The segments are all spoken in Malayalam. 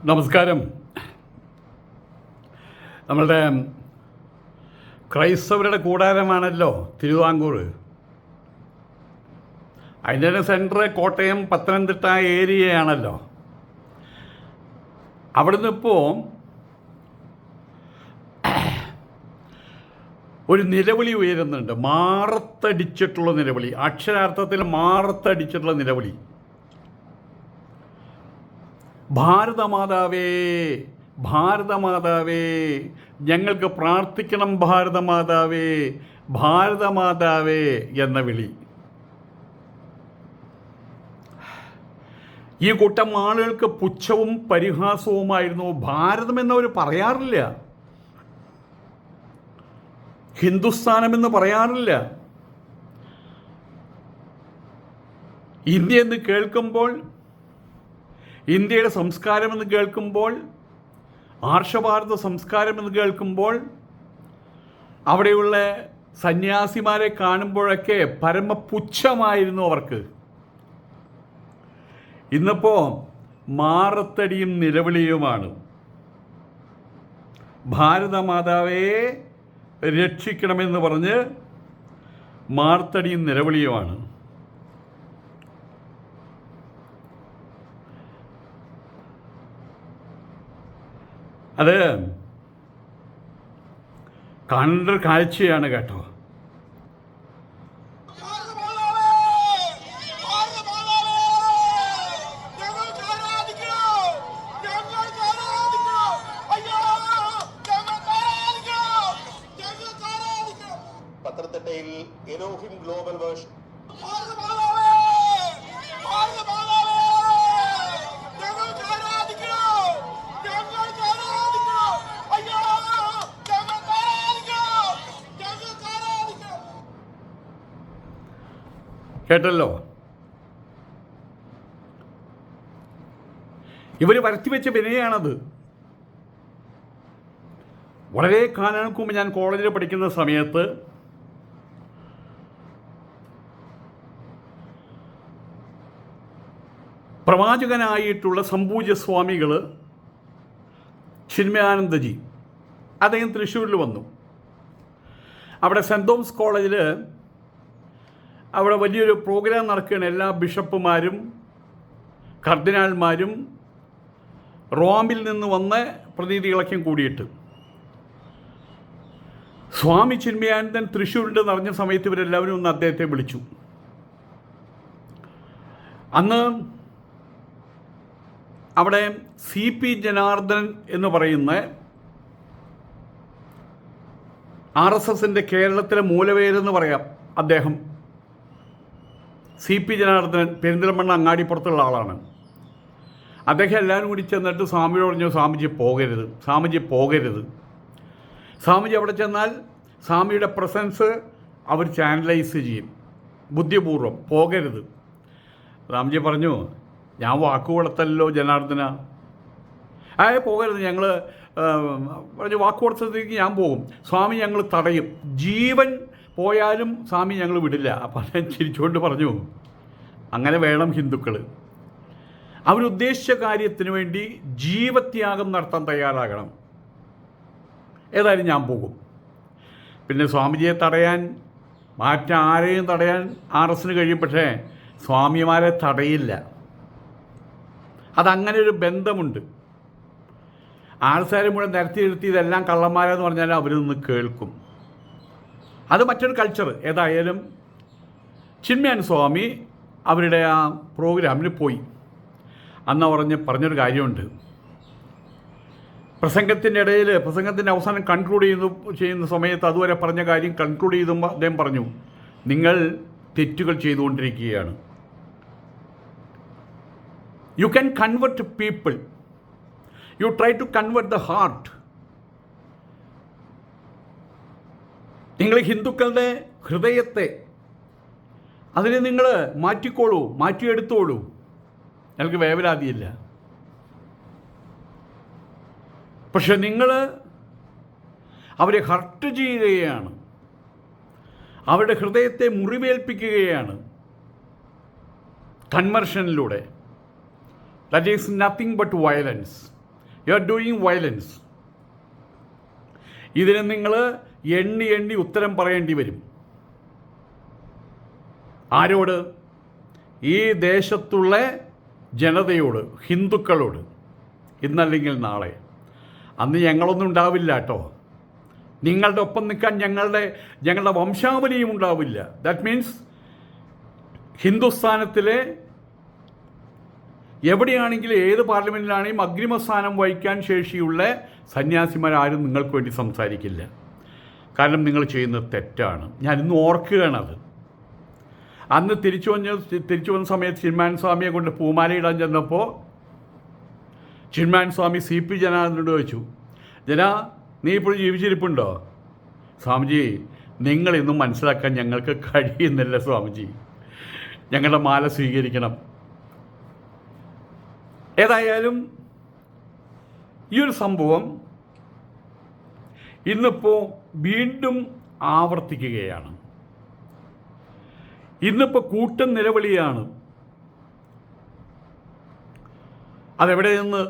നമസ്കാരം. നമ്മളുടെ ക്രൈസ്തവരുടെ കൂടാരമാണല്ലോ തിരുവിതാംകൂർ. അതിൻ്റെ സെൻറ്റർ കോട്ടയം പത്തനംതിട്ട ഏരിയയാണല്ലോ. അവിടുന്ന് ഇപ്പോൾ ഒരു നിലവിളി ഉയരുന്നുണ്ട്. മാറത്തടിച്ചിട്ടുള്ള നിലവിളി, അക്ഷരാർത്ഥത്തിൽ മാറത്തടിച്ചിട്ടുള്ള നിലവിളി. ഭാരതമാതാവേ, ഭാരതമാതാവേ, ഞങ്ങൾക്ക് പ്രാർത്ഥിക്കണം ഭാരതമാതാവേ, ഭാരതമാതാവേ എന്ന വിളി. ഈ കൂട്ടം ആളുകൾക്ക് പുച്ഛവും പരിഹാസവുമായിരുന്നു. ഭാരതം എന്നവർ പറയാറില്ല, ഹിന്ദുസ്ഥാനമെന്ന് പറയാറില്ല. ഇന്ത്യ എന്ന് കേൾക്കുമ്പോൾ, ഇന്ത്യയുടെ സംസ്കാരമെന്ന് കേൾക്കുമ്പോൾ, ആർഷഭാരത സംസ്കാരമെന്ന് കേൾക്കുമ്പോൾ, അവിടെയുള്ള സന്യാസിമാരെ കാണുമ്പോഴൊക്കെ പരമപുച്ഛമായിരുന്നു അവർക്ക്. ഇന്നിപ്പോൾ മാറത്തടിയും നിലവിളിയുമാണ്. ഭാരതമാതാവേ രക്ഷിക്കണമെന്ന് പറഞ്ഞ് മാർത്തടിയും നിലവിളിയുമാണ്. അത് കാണേണ്ട ഒരു കാഴ്ചയാണ് കേട്ടോ. പത്തനംതിട്ടയിൽ എലോഹിം ഗ്ലോബൽ വേർഷൻ കേട്ടല്ലോ. ഇവർ വരുത്തിവെച്ച വിനയാണത്. വളരെ കാലങ്ങൾക്ക് മുമ്പ് ഞാൻ കോളേജിൽ പഠിക്കുന്ന സമയത്ത് പ്രവാചകനായിട്ടുള്ള സംപൂജ്യസ്വാമികൾ ചിന്മയാനന്ദജി, അദ്ദേഹം തൃശ്ശൂരിൽ വന്നു. അവിടെ സെൻറ് തോമസ് കോളേജിൽ അവിടെ വലിയൊരു പ്രോഗ്രാം നടക്കുകയാണ്. എല്ലാ ബിഷപ്പുമാരും കർദിനാൾമാരും റോമിൽ നിന്ന് വന്ന പ്രതിനിധികളൊക്കെ കൂടിയിട്ട്. സ്വാമി ചിന്മയാനന്ദൻ തൃശ്ശൂരിൻ്റെ നിറഞ്ഞ സമയത്ത് ഇവരെല്ലാവരും ഒന്ന് അദ്ദേഹത്തെ വിളിച്ചു. അന്ന് അവിടെ CP ജനാർദ്ദനൻ എന്ന് പറയുന്ന RSSൻ്റെ കേരളത്തിലെ മൂലവേരെന്ന് പറയാം അദ്ദേഹം. CP ജനാർദ്ദനൻ പെരിന്തൽമണ്ണ അങ്ങാടിപ്പുറത്തുള്ള ആളാണ്. അദ്ദേഹം എല്ലാവരും കൂടി ചെന്നിട്ട് സ്വാമിയോട് പറഞ്ഞു, സ്വാമിജി പോകരുത്, സ്വാമിജി പോകരുത്. സ്വാമിജി അവിടെ ചെന്നാൽ സ്വാമിയുടെ പ്രസൻസ് അവർ ചാനലൈസ് ചെയ്യും, ബുദ്ധിപൂർവ്വം പോകരുത്. സ്വാമിജി പറഞ്ഞു, ഞാൻ വാക്ക് കൊടുത്തല്ലോ ജനാർദ്ദന, പോകരുത്. ഞങ്ങൾ പറഞ്ഞു വാക്ക് കൊടുത്തതിലേക്ക് ഞാൻ പോകും. സ്വാമി ഞങ്ങൾ തടയും, ജീവൻ പോയാലും സ്വാമി ഞങ്ങൾ വിടില്ല. അപ്പം ഞാൻ ചിരിച്ചുകൊണ്ട് പറഞ്ഞു, അങ്ങനെ വേണം ഹിന്ദുക്കൾ. അവരുദ്ദേശിച്ച കാര്യത്തിന് വേണ്ടി ജീവത്യാഗം നടത്താൻ തയ്യാറാകണം. ഏതായാലും ഞാൻ പോകും. പിന്നെ സ്വാമിജിയെ തടയാൻ, മറ്റാരെയും തടയാൻ RSന് കഴിയും, പക്ഷേ സ്വാമിമാരെ തടയില്ല. അതങ്ങനെ ഒരു ബന്ധമുണ്ട്. ആൾക്കാരെ മുഴുവൻ നിരത്തി ഇതെല്ലാം കള്ളന്മാരെന്ന് പറഞ്ഞാൽ അവർ നിന്ന് കേൾക്കും. അത് മറ്റൊരു കൾച്ചർ. ഏതായാലും ചിന്മയാൻ സ്വാമി അവരുടെ ആ പ്രോഗ്രാമിന് പോയി. അന്ന് പറഞ്ഞൊരു കാര്യമുണ്ട്. പ്രസംഗത്തിൻ്റെ ഇടയിൽ, പ്രസംഗത്തിൻ്റെ അവസാനം കൺക്ലൂഡ് ചെയ്യുന്ന സമയത്ത് അതുവരെ പറഞ്ഞ കാര്യം കൺക്ലൂഡ് ചെയ്തുമ്പോൾ അദ്ദേഹം പറഞ്ഞു, നിങ്ങൾ തെറ്റുകൾ ചെയ്തുകൊണ്ടിരിക്കുകയാണ്. You can convert people. You try to convert the heart. നിങ്ങൾ ഹിന്ദുക്കളുടെ ഹൃദയത്തെ അതിനെ നിങ്ങൾ മാറ്റിക്കോളൂ, മാറ്റിയെടുത്തോളൂ. ഞങ്ങൾക്ക് വേവലാതിയില്ല. പക്ഷെ നിങ്ങൾ അവരെ ഹർട്ട് ചെയ്യുകയാണ്, അവരുടെ ഹൃദയത്തെ മുറിവേൽപ്പിക്കുകയാണ് കൺവെർഷനിലൂടെ. That is nothing but violence. You are doing violence. ഇതിന് നിങ്ങൾ എണ്ണി എണ്ണി ഉത്തരം പറയേണ്ടി വരും. ആരോട്? ഈ ദേശത്തുള്ള ജനതയോട്, ഹിന്ദുക്കളോട്. ഇന്നല്ലെങ്കിൽ നാളെ. അന്ന് ഞങ്ങളൊന്നും ഉണ്ടാവില്ല കേട്ടോ. നിങ്ങളുടെ ഒപ്പം നിൽക്കാൻ ഞങ്ങളുടെ വംശാവലിയും ഉണ്ടാവില്ല. ദാറ്റ് മീൻസ് ഹിന്ദുസ്ഥാനത്തിലെ എവിടെയാണെങ്കിലും ഏത് പാർലമെൻറ്റിലാണെങ്കിലും അഗ്രിമസ്ഥാനം വഹിക്കാൻ ശേഷിയുള്ള സന്യാസിമാരാരും നിങ്ങൾക്ക് വേണ്ടി സംസാരിക്കില്ല. കാരണം നിങ്ങൾ ചെയ്യുന്നത് തെറ്റാണ്. ഞാനിന്ന് ഓർക്കുകയാണത്. അന്ന് തിരിച്ചു വന്ന സമയത്ത് ചിന്മയാൻ സ്വാമിയെ കൊണ്ട് പൂമാലയിടാൻ ചെന്നപ്പോൾ ചിന്മയാൻ സ്വാമി CP ജനാർദ്ദനോട് ചോദിച്ചു, ജനാ, നീ ഇപ്പോൾ ജീവിച്ചിരിപ്പുണ്ടോ? സ്വാമിജി, നിങ്ങളിന്നും മനസ്സിലാക്കാൻ ഞങ്ങൾക്ക് കഴിയുന്നില്ല സ്വാമിജി, ഞങ്ങളുടെ മാല സ്വീകരിക്കണം. ഏതായാലും ഈ ഒരു സംഭവം ഇന്നിപ്പോൾ വീണ്ടും ആവർത്തിക്കുകയാണ്. ഇന്നിപ്പോൾ കൂട്ടം നിലവിളിയാണ്. അതെവിടെ നിന്ന്?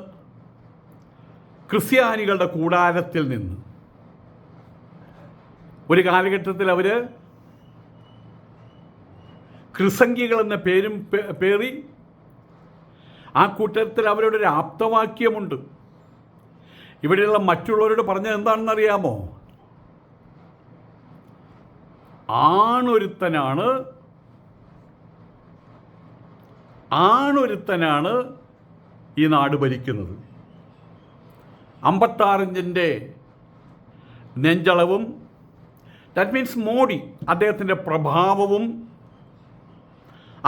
ക്രിസ്ത്യാനികളുടെ കൂടാരത്തിൽ നിന്ന്. ഒരു കാലഘട്ടത്തിൽ അവർ ക്രിസംഖികൾ എന്ന പേരും പേറി ആ കൂട്ടത്തിൽ അവരുടെ ആപ്തവാക്യമുണ്ട്. ഇവിടെയുള്ള മറ്റുള്ളവരോട് പറഞ്ഞത് എന്താണെന്നറിയാമോ? ആണൊരുത്തനാണ് ഈ നാട് ഭരിക്കുന്നത്. 56 ഇഞ്ചിൻ്റെ നെഞ്ചളവും, ദാറ്റ് മീൻസ് മോഡി, അദ്ദേഹത്തിൻ്റെ പ്രഭാവവും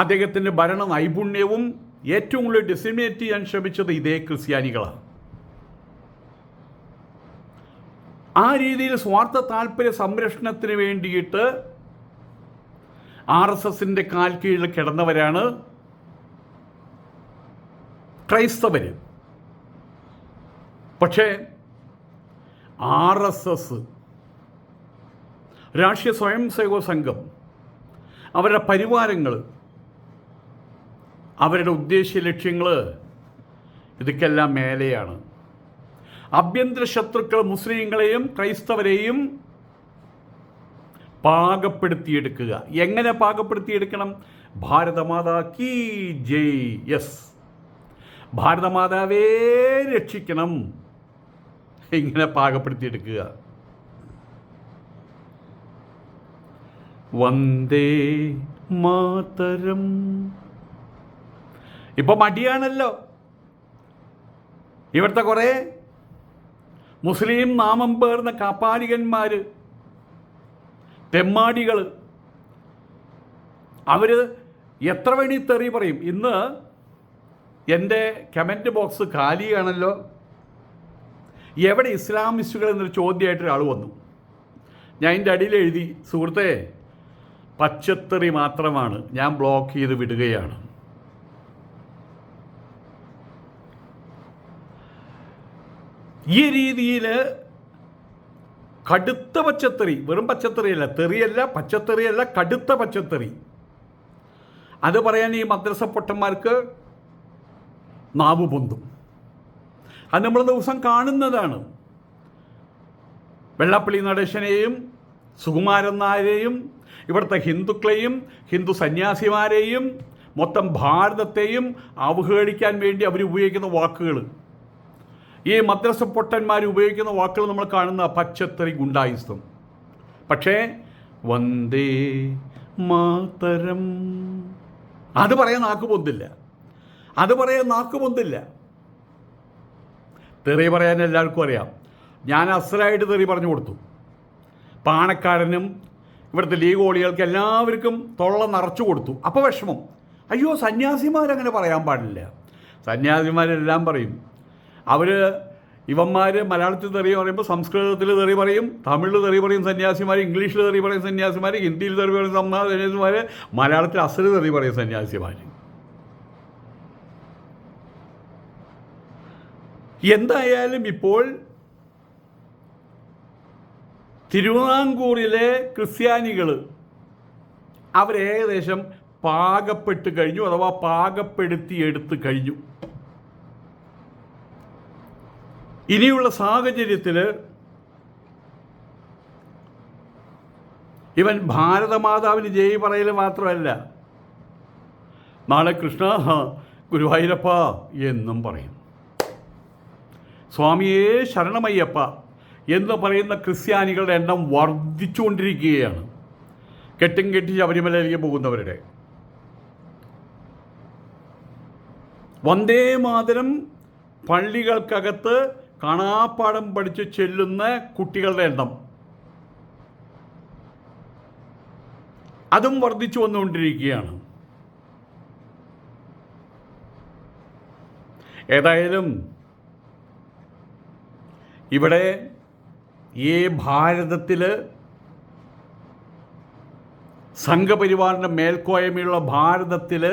അദ്ദേഹത്തിൻ്റെ ഭരണ നൈപുണ്യവും ഏറ്റവും കൂടുതൽ ഡിസിമിനേറ്റ് ചെയ്യാൻ ശ്രമിച്ചത് ഇതേ ക്രിസ്ത്യാനികളാണ്. ആ രീതിയിൽ സ്വാർത്ഥ താല്പര്യ സംരക്ഷണത്തിന് വേണ്ടിയിട്ട് RSSൻ്റെ കാൽ കീഴിൽ കിടന്നവരാണ് ക്രൈസ്തവർ. പക്ഷേ RSS, രാഷ്ട്രീയ സ്വയംസേവക സംഘം, അവരുടെ പരിവാരങ്ങൾ, അവരുടെ ഉദ്ദേശ്യ ലക്ഷ്യങ്ങൾ ഇതൊക്കെല്ലാം മേലെയാണ്. ആഭ്യന്തര ശത്രുക്കൾ മുസ്ലിങ്ങളെയും ക്രൈസ്തവരെയും പാകപ്പെടുത്തിയെടുക്കുക. എങ്ങനെ പാകപ്പെടുത്തിയെടുക്കണം? ഭാരതമാതാ കീ ജയ്. യെസ്, ഭാരതമാതാവേ രക്ഷിക്കണം. ഇങ്ങനെ പാകപ്പെടുത്തിയെടുക്കുക. വന്ദേ മാതരം. ഇപ്പം മടിയാണല്ലോ. ഇവിടുത്തെ കുറേ മുസ്ലിം നാമം പേർന്ന കാപ്പാലികന്മാർ, തെമ്മാടികൾ, അവർ എത്ര വേണി തെറി പറയും. ഇന്ന് എൻ്റെ കമൻറ്റ് ബോക്സ് ഖാലിയാണല്ലോ. എവിടെ ഇസ്ലാമിസ്റ്റുകൾ എന്നൊരു ചോദ്യമായിട്ടൊരാൾ വന്നു. ഞാൻ എൻ്റെ അടിയിൽ എഴുതി, സുഹൃത്തേ, പച്ചത്തെറി മാത്രമാണ്, ഞാൻ ബ്ലോക്ക് ചെയ്ത് വിടുകയാണ്. ഈ രീതിയിൽ കടുത്ത പച്ചത്തെറി, വെറും പച്ചത്തെറിയല്ല, തെറിയല്ല, പച്ചത്തെറിയല്ല, കടുത്ത പച്ചത്തെറി, അത് പറയാൻ ഈ മദ്രസ പൊട്ടന്മാർക്ക് നാവ് പൊന്തും. അത് നമ്മൾ ദിവസം കാണുന്നതാണ്. വെള്ളാപ്പള്ളി നടേശനെയും സുകുമാരൻ നായരെയും ഇവിടുത്തെ ഹിന്ദുക്കളെയും ഹിന്ദു സന്യാസിമാരെയും മൊത്തം ഭാരതത്തെയും അവഹേളിക്കാൻ വേണ്ടി അവർ ഉപയോഗിക്കുന്ന വാക്കുകൾ, ഈ മദ്രസ പൊട്ടന്മാർ ഉപയോഗിക്കുന്ന വാക്കുകൾ നമ്മൾ കാണുന്ന പച്ചത്തെറി, ഗുണ്ടായിസം. പക്ഷേ വന്ദേ മാതരം അത് പറയാൻ നാക്ക് പൊന്തില്ല. തെറി പറയാൻ എല്ലാവർക്കും അറിയാം. ഞാൻ അസലായിട്ട് തെറി പറഞ്ഞു കൊടുത്തു. പാണക്കാരനും ഇവിടുത്തെ ലീഗ് ഓളികൾക്ക് എല്ലാവർക്കും തൊള്ള നിറച്ചു കൊടുത്തു. അപ്പോൾ വിഷമം, അയ്യോ സന്യാസിമാരങ്ങനെ പറയാൻ പാടില്ല. സന്യാസിമാരെല്ലാം പറയും. ഇവന്മാർ മലയാളത്തിൽ തെറി പറയുമ്പോൾ സംസ്കൃതത്തിൽ തെറി പറയും, തമിഴിൽ തെറി പറയും സന്യാസിമാർ, ഇംഗ്ലീഷിൽ തെറി പറയും സന്യാസിമാർ, ഹിന്ദിയിൽ തെറി പറയും സന്യാസിമാർ, മലയാളത്തിൽ അസല് തെറി പറയും സന്യാസിമാർ. എന്തായാലും ഇപ്പോൾ തിരുവിതാംകൂറിലെ ക്രിസ്ത്യാനികൾ അവരേകദേശം പാകപ്പെട്ട് കഴിഞ്ഞു, അഥവാ പാകപ്പെടുത്തിയെടുത്ത് കഴിഞ്ഞു. ഇനിയുള്ള സാഹചര്യത്തിൽ ഇവൻ ഭാരതമാതാവിന് ജയ് പറയൽ മാത്രമല്ല, നാളെ കൃഷ്ണ ഗുരുവായൂരപ്പ എന്നും പറയും. സ്വാമിയേ ശരണമയ്യപ്പ എന്ന് പറയുന്ന ക്രിസ്ത്യാനികളുടെ എണ്ണം വർദ്ധിച്ചുകൊണ്ടിരിക്കുകയാണ്. കെട്ടും കെട്ടി ശബരിമലയിലേക്ക് പോകുന്നവരുടെ. വന്ദേ മാതരം പള്ളികൾക്കകത്ത് കാണാപ്പാഠം പഠിച്ച് ചെല്ലുന്ന കുട്ടികളുടെ എണ്ണം അതും വർദ്ധിച്ചു വന്നുകൊണ്ടിരിക്കുകയാണ്. ഏതായാലും ഇവിടെ ഈ ഭാരതത്തിൽ സംഘപരിവാറിൻ്റെ മേൽക്കോയ്മയുള്ള ഭാരതത്തിൽ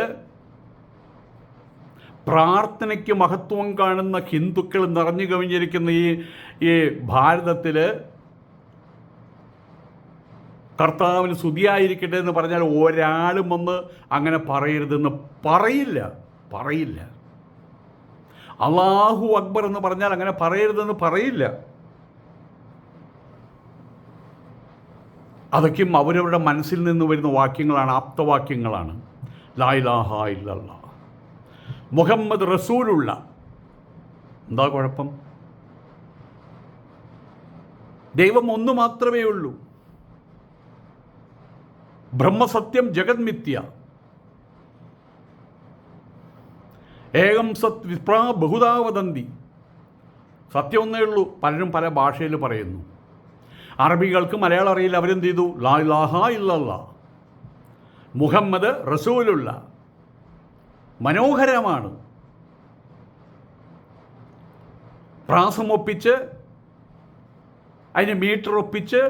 പ്രാർത്ഥനയ്ക്ക് മഹത്വം കാണുന്ന ഹിന്ദുക്കൾ നിറഞ്ഞു കവിഞ്ഞിരിക്കുന്ന ഈ ഭാരതത്തിൽ കർത്താവിന് സ്തുതിയായിരിക്കട്ടെ എന്ന് പറഞ്ഞാൽ ഒരാളും വന്ന് അങ്ങനെ പറയരുതെന്ന് പറയില്ല. അല്ലാഹു അക്ബർ എന്ന് പറഞ്ഞാൽ അങ്ങനെ പറയരുതെന്ന് പറയില്ല. അതൊക്കെയും അവരവരുടെ മനസ്സിൽ നിന്ന് വരുന്ന വാക്യങ്ങളാണ്, ആപ്തവാക്യങ്ങളാണ്. ലാ ഇലാഹ ഇല്ലല്ലാഹ് മുഹമ്മദ് റസൂലുള്ള. എന്താ കുഴപ്പം? ദൈവം ഒന്ന് മാത്രമേ ഉള്ളൂ. ബ്രഹ്മസത്യം ജഗത് മിഥ്യ. ഏകം സത് വിപ്രാ ബഹുധാ വദന്തി. സത്യം ഒന്നേ ഉള്ളൂ, പലരും പല ഭാഷയിൽ പറയുന്നു. അറബികൾക്ക് മലയാളം അറിയില്ല, അവരെന്ത് ചെയ്തു? ലാ ഇലാഹ ഇല്ലല്ലാഹ് മുഹമ്മദ് റസൂലുള്ള. മനോഹരമാണ്. പ്രാസം ഒപ്പിച്ച് അതിന് മീറ്റർ ഒപ്പിച്ച്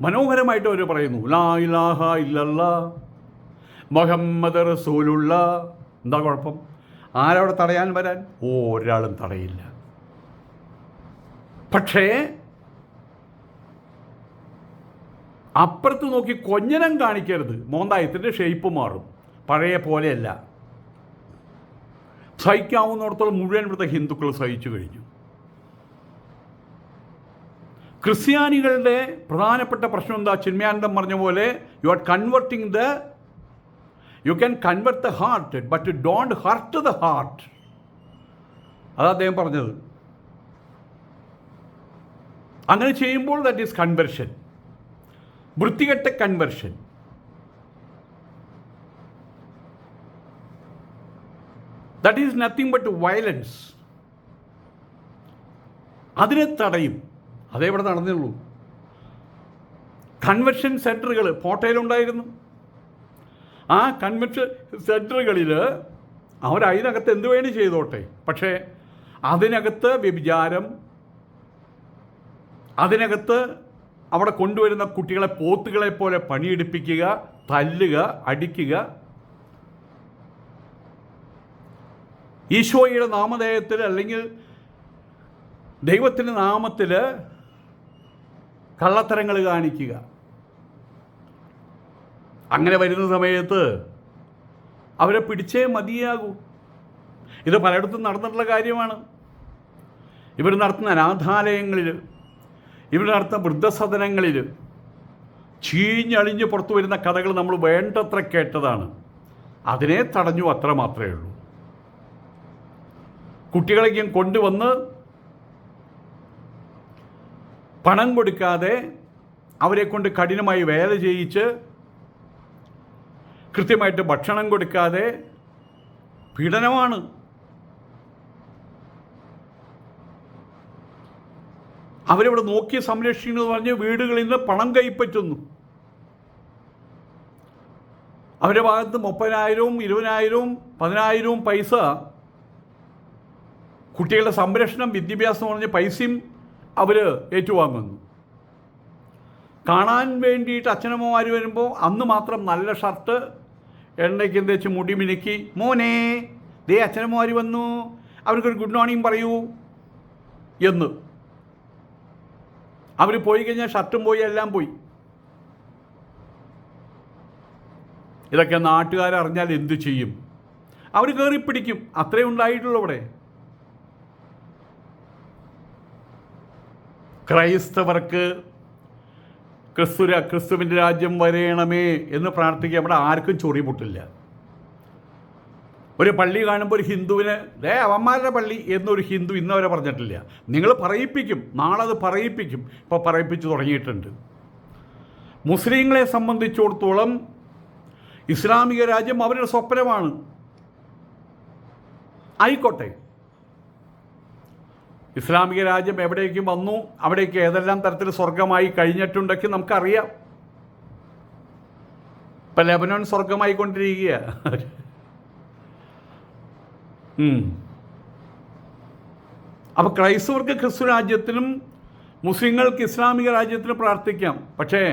മനോഹരമായിട്ട് അവർ പറയുന്നു ലാ ഇലാഹ ഇല്ലല്ലാഹ് മുഹമ്മദ് റസൂലുള്ള. എന്താ കുഴപ്പം? ആരവിടെ തടയാൻ വരാൻ? ഒരാളും തടയില്ല. പക്ഷേ അപ്പുറത്ത് നോക്കി കൊഞ്ഞനം കാണിക്കരുത്. മോന്തായത്തിൻ്റെ ഷേപ്പ് മാറും, പഴയ പോലെയല്ല. സഹിക്കാവുന്നിടത്തോളം മുഴുവൻ ഇവിടുത്തെ ഹിന്ദുക്കൾ സഹിച്ചു കഴിഞ്ഞു. ക്രിസ്ത്യാനികളുടെ പ്രധാനപ്പെട്ട പ്രശ്നം എന്താ? ചിന്മയാനന്ദം പറഞ്ഞ പോലെ you can convert the heart but don't hurt the heart. അതാ അദ്ദേഹം പറഞ്ഞത്. അങ്ങനെ ചെയ്യുമ്പോൾ ദാറ്റ് ഈസ് കൺവെർഷൻ, വൃത്തികെട്ട conversion. That is nothing but violence. അതിനെ തടയും. അതേ ഇവിടെ നടന്നുള്ളൂ. കൺവെൻഷൻ സെൻറ്ററുകൾ കോട്ടയിലുണ്ടായിരുന്നു. ആ കൺവെൻഷൻ സെൻറ്ററുകളിൽ അവരതിനകത്ത് എന്ത് വേണ്ടി ചെയ്തോട്ടെ, പക്ഷേ അതിനകത്ത് വ്യഭിചാരം, അതിനകത്ത് അവിടെ കൊണ്ടുവരുന്ന കുട്ടികളെ പോത്തുകളെ പോലെ പണിയെടുപ്പിക്കുക, തല്ലുക, അടിക്കുക, ഈശോയുടെ നാമധേയത്തിൽ അല്ലെങ്കിൽ ദൈവത്തിൻ്റെ നാമത്തിൽ കള്ളത്തരങ്ങൾ കാണിക്കുക. അങ്ങനെ വരുന്ന സമയത്ത് അവരെ പിടിച്ചേ മതിയാകൂ. ഇത് പലയിടത്തും നടന്നിട്ടുള്ള കാര്യമാണ്. ഇവർ നടത്തുന്ന അനാഥാലയങ്ങളിൽ, ഇവർ നടത്തുന്ന വൃദ്ധസദനങ്ങളിൽ ചീഞ്ഞളിഞ്ഞ് പുറത്തു വരുന്ന കഥകൾ നമ്മൾ വേണ്ടത്ര കേട്ടതാണ്. അതിനെ തടഞ്ഞു, അത്ര മാത്രമേ ഉള്ളൂ. കുട്ടികളെയും കൊണ്ടുവന്ന് പണം കൊടുക്കാതെ അവരെ കൊണ്ട് കഠിനമായി വേല ചെയ്യിച്ച് കൃത്യമായിട്ട് ഭക്ഷണം കൊടുക്കാതെ പീഡനമാണ്. അവരിവിടെ നോക്കി സംരക്ഷിക്കുന്നത് പറഞ്ഞ് വീടുകളിൽ നിന്ന് പണം കൈപ്പറ്റുന്നു. അവരുടെ ഭാഗത്ത് 30,000, 20,000, 10,000 പൈസ കുട്ടികളുടെ സംരക്ഷണം, വിദ്യാഭ്യാസം പറഞ്ഞ് പൈസയും അവർ ഏറ്റുവാങ്ങുന്നു. കാണാൻ വേണ്ടിയിട്ട് അച്ഛനമ്മമാർ വരുമ്പോൾ അന്ന് മാത്രം നല്ല ഷർട്ട്, എണ്ണയ്ക്ക് തേച്ച് മുടി മിനുക്കി, മോനെ ദേ അച്ഛനമ്മമാർ വന്നു, അവർക്കൊരു ഗുഡ് മോർണിംഗ് പറയൂ എന്ന്. അവർ പോയി കഴിഞ്ഞാൽ ഷർട്ടും പോയി, എല്ലാം പോയി. ഇതൊക്കെ നാട്ടുകാരറിഞ്ഞാൽ എന്തു ചെയ്യും? അവർ കയറിപ്പിടിക്കും. അത്രേ ഉണ്ടായിട്ടുള്ളൂ ഇവിടെ. ക്രൈസ്തവർക്ക് ക്രിസ്തുവിൻ്റെ രാജ്യം വരയണമേ എന്ന് പ്രാർത്ഥിക്കാൻ അവിടെ ആർക്കും ചൊറി പൊട്ടില്ല. ഒരു പള്ളി കാണുമ്പോൾ ഒരു ഹിന്ദുവിന് അവന്മാരുടെ പള്ളി എന്നൊരു ഹിന്ദു ഇന്നവരെ പറഞ്ഞിട്ടില്ല. നിങ്ങൾ പറയിപ്പിക്കും, നാളെ അത് പറയിപ്പിക്കും. ഇപ്പോൾ പറയിപ്പിച്ച് തുടങ്ങിയിട്ടുണ്ട്. മുസ്ലിങ്ങളെ സംബന്ധിച്ചിടത്തോളം ഇസ്ലാമിക രാജ്യം അവരുടെ സ്വപ്നമാണ്. ആയിക്കോട്ടെ, ഇസ്ലാമിക രാജ്യം എവിടേക്കും വന്നു, അവിടേക്ക് ഏതെല്ലാം തരത്തിൽ സ്വർഗമായി കഴിഞ്ഞിട്ടുണ്ടൊക്കെ നമുക്കറിയാം. ഇപ്പം ലെബനോൻ സ്വർഗമായിക്കൊണ്ടിരിക്കുക. അപ്പോൾ ക്രൈസ്തവർക്ക് ക്രിസ്തു രാജ്യത്തിനും മുസ്ലിങ്ങൾക്ക് ഇസ്ലാമിക രാജ്യത്തിനും പ്രാർത്ഥിക്കാം. പക്ഷേ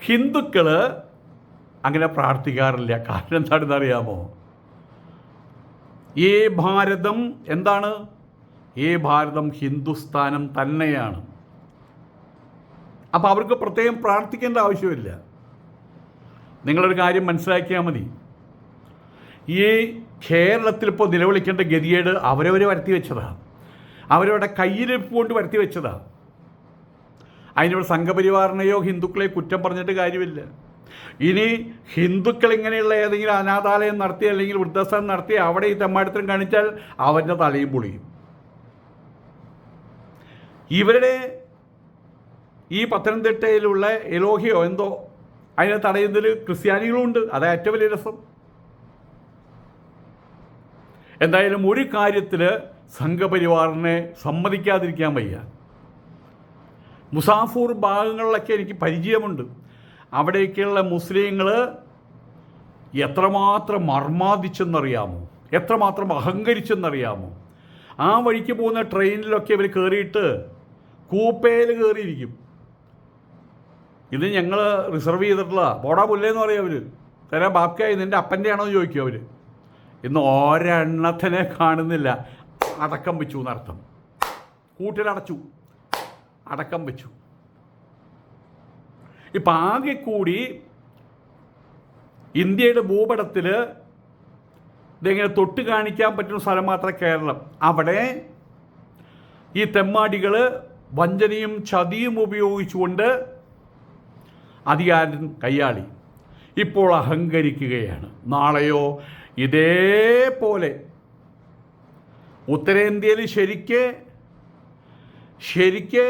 ഹിന്ദുക്കൾ അങ്ങനെ പ്രാർത്ഥിക്കാറില്ല. കാരണം എന്താണെന്ന് അറിയാമോ? ഈ ഭാരതം എന്താണ്? ഈ ഭാരതം ഹിന്ദുസ്ഥാനം തന്നെയാണ്. അപ്പോൾ അവർക്ക് പ്രത്യേകം പ്രാർത്ഥിക്കേണ്ട ആവശ്യമില്ല. നിങ്ങളൊരു കാര്യം മനസ്സിലാക്കിയാൽ മതി. ഈ കേരളത്തിൽ ഇപ്പോൾ നിലവിളിക്കേണ്ട ഗതികേട് അവരവർ വരുത്തി വെച്ചതാണ്. അവരവരുടെ കയ്യിലിരിപ്പ് കൊണ്ട് വരുത്തി വെച്ചതാണ്. അതിനോട് സംഘപരിവാറിനെയോ ഹിന്ദുക്കളെയോ കുറ്റം പറഞ്ഞിട്ട് കാര്യമില്ല. ഇനി ഹിന്ദുക്കൾ ഇങ്ങനെയുള്ള ഏതെങ്കിലും അനാഥാലയം നടത്തി അല്ലെങ്കിൽ വൃദ്ധസ്ഥാനം നടത്തി അവിടെ ഈ തെമ്മാടിത്തരം കാണിച്ചാൽ അവൻ്റെ തലയും പൊളിയും. ഇവരുടെ ഈ പത്തനംതിട്ടയിലുള്ള എലോഹിയോ എന്തോ അതിനെ തടയുന്നതിൽ ക്രിസ്ത്യാനികളുണ്ട്. അതാണ് ഏറ്റവും വലിയ രസം. എന്തായാലും ഒരു കാര്യത്തിൽ സംഘപരിവാറിനെ സമ്മതിക്കാതിരിക്കാൻ വയ്യ. മുസാഫൂർ ഭാഗങ്ങളിലൊക്കെ എനിക്ക് പരിചയമുണ്ട്. അവിടേക്കുള്ള മുസ്ലിങ്ങൾ എത്രമാത്രം മർമാദിച്ചെന്നറിയാമോ, എത്രമാത്രം അഹങ്കരിച്ചെന്നറിയാമോ. ആ വഴിക്ക് പോകുന്ന ട്രെയിനിലൊക്കെ ഇവർ കയറിയിട്ട് കൂപ്പയിൽ കയറിയിരിക്കും. ഇത് ഞങ്ങൾ റിസർവ് ചെയ്തിട്ടുള്ള പോടാ പുല്ലേന്ന് പറയും അവർ. തരാം ബാപ്ക്കായി നിൻ്റെ അപ്പൻ്റെ ആണോ എന്ന് ചോദിക്കും അവർ. ഇന്ന് ഒരെണ്ണത്തിനെ കാണുന്നില്ല. അടക്കം വെച്ചു എന്നർത്ഥം. കൂട്ടിലടച്ചു, അടക്കം വെച്ചു. ഇപ്പം ആകെ കൂടി ഇന്ത്യയുടെ ഭൂപടത്തിൽ ഇതെങ്ങനെ തൊട്ട് കാണിക്കാൻ പറ്റുന്ന സ്ഥലം മാത്രം കേരളം. അവിടെ ഈ തെമ്മാടികൾ വഞ്ചനയും ചതിയും ഉപയോഗിച്ചുകൊണ്ട് അധികാരം കൈയാളി ഇപ്പോൾ അഹങ്കരിക്കുകയാണ്. നാളെയോ ഇതേപോലെ ഉത്തരേന്ത്യയിൽ ശരിക്ക്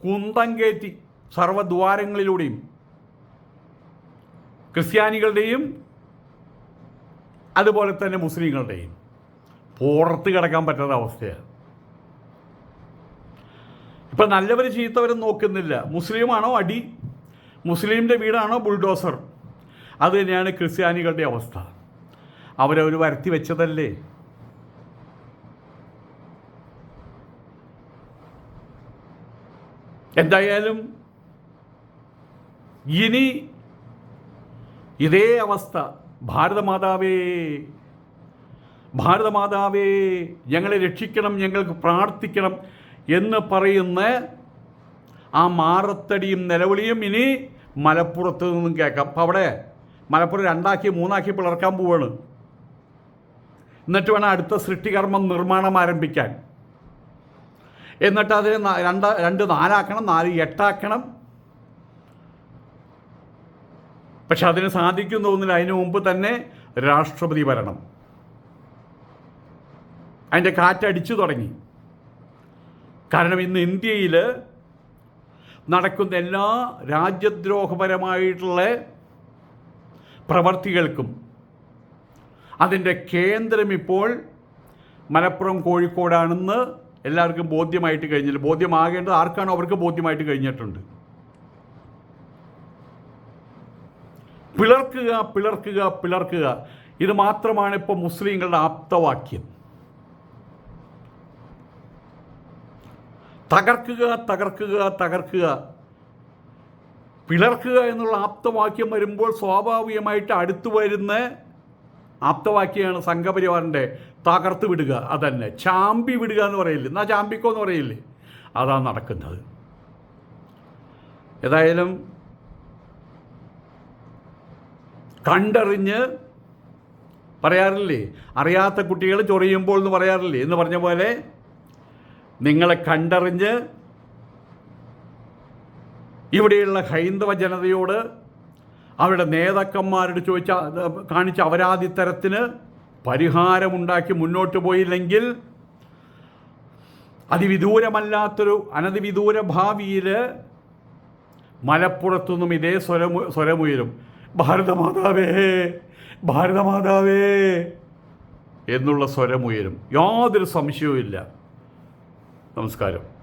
കുന്തം കയറ്റി സർവ്വദ്വാരങ്ങളിലൂടെയും ക്രിസ്ത്യാനികളുടെയും അതുപോലെ തന്നെ മുസ്ലിങ്ങളുടെയും പുറത്ത് കിടക്കാൻ പറ്റാത്ത അവസ്ഥയാണ്. ഇപ്പം നല്ലവർ ചീത്തവരും നോക്കുന്നില്ല. മുസ്ലിമാണോ അടി, മുസ്ലിമിൻ്റെ വീടാണോ ബുൾഡോസർ. അത് തന്നെയാണ് ക്രിസ്ത്യാനികളുടെ അവസ്ഥ. അവരവർ വരുത്തി വെച്ചതല്ലേ. എന്തായാലും ഇനി ഇതേ അവസ്ഥ ഭാരതമാതാവേ ഞങ്ങളെ രക്ഷിക്കണം, ഞങ്ങൾക്ക് പ്രാർത്ഥിക്കണം എന്ന് പറയുന്ന ആ മാറത്തടിയും നിലവിളിയും ഇനി മലപ്പുറത്ത് നിന്നും കേൾക്കാം. അപ്പം അവിടെ മലപ്പുറം 2 3 പിളർക്കാൻ പോവാണ്. എന്നിട്ട് വേണം അടുത്ത സൃഷ്ടികർമ്മം നിർമ്മാണം ആരംഭിക്കാൻ. എന്നിട്ട് അതിന് 2 4 4 8 പക്ഷെ അതിന് സാധിക്കും തോന്നുന്നില്ല. അതിന് മുമ്പ് തന്നെ രാഷ്ട്രപതി ഭരണം, അതിൻ്റെ കാറ്റടിച്ചു തുടങ്ങി. കാരണം ഇന്ന് ഇന്ത്യയിൽ നടക്കുന്ന എല്ലാ രാജ്യദ്രോഹപരമായിട്ടുള്ള പ്രവർത്തികൾക്കും അതിൻ്റെ കേന്ദ്രം ഇപ്പോൾ മലപ്പുറം കോഴിക്കോടാണെന്ന് എല്ലാവർക്കും ബോധ്യമായിട്ട് കഴിഞ്ഞില്ല. ബോധ്യമാകേണ്ടത് ആർക്കാണോ അവർക്ക് ബോധ്യമായിട്ട് കഴിഞ്ഞിട്ടുണ്ട്. പിളർക്കുക ഇത് മാത്രമാണ് ഇപ്പോൾ മുസ്ലിങ്ങളുടെ ആപ്തവാക്യം. തകർക്കുക. പിളർക്കുക എന്നുള്ള ആപ്തവാക്യം വരുമ്പോൾ സ്വാഭാവികമായിട്ട് അടുത്തു വരുന്ന ആപ്തവാക്യമാണ് സംഘപരിവാറിൻ്റെ തകർത്ത് വിടുക. അതന്നെ ചാമ്പി വിടുക എന്ന് പറയില്ലേ, എന്നാൽ ചാമ്പിക്കോ എന്ന് പറയില്ലേ, അതാണ് നടക്കുന്നത്. ഏതായാലും കണ്ടറിഞ്ഞ് പറയാറില്ലേ, അറിയാത്ത കുട്ടികൾ ചൊറിയുമ്പോൾ എന്ന് പറയാറില്ലേ എന്ന് പറഞ്ഞ പോലെ നിങ്ങളെ കണ്ടറിഞ്ഞ് ഇവിടെയുള്ള ഹൈന്ദവ ജനതയോട് അവരുടെ നേതാക്കന്മാരോട് കാണിച്ച അപരാധിത്തരത്തിന് പരിഹാരമുണ്ടാക്കി മുന്നോട്ട് പോയില്ലെങ്കിൽ അനതിവിദൂര ഭാവിയിൽ മലപ്പുറത്തുനിന്നും ഇതേ സ്വരമുയരും. ഭാരതമാതാവേ, ഭാരതമാതാവേ എന്നുള്ള സ്വരമുയരും. യാതൊരു സംശയവുമില്ല. നമസ്കാരം.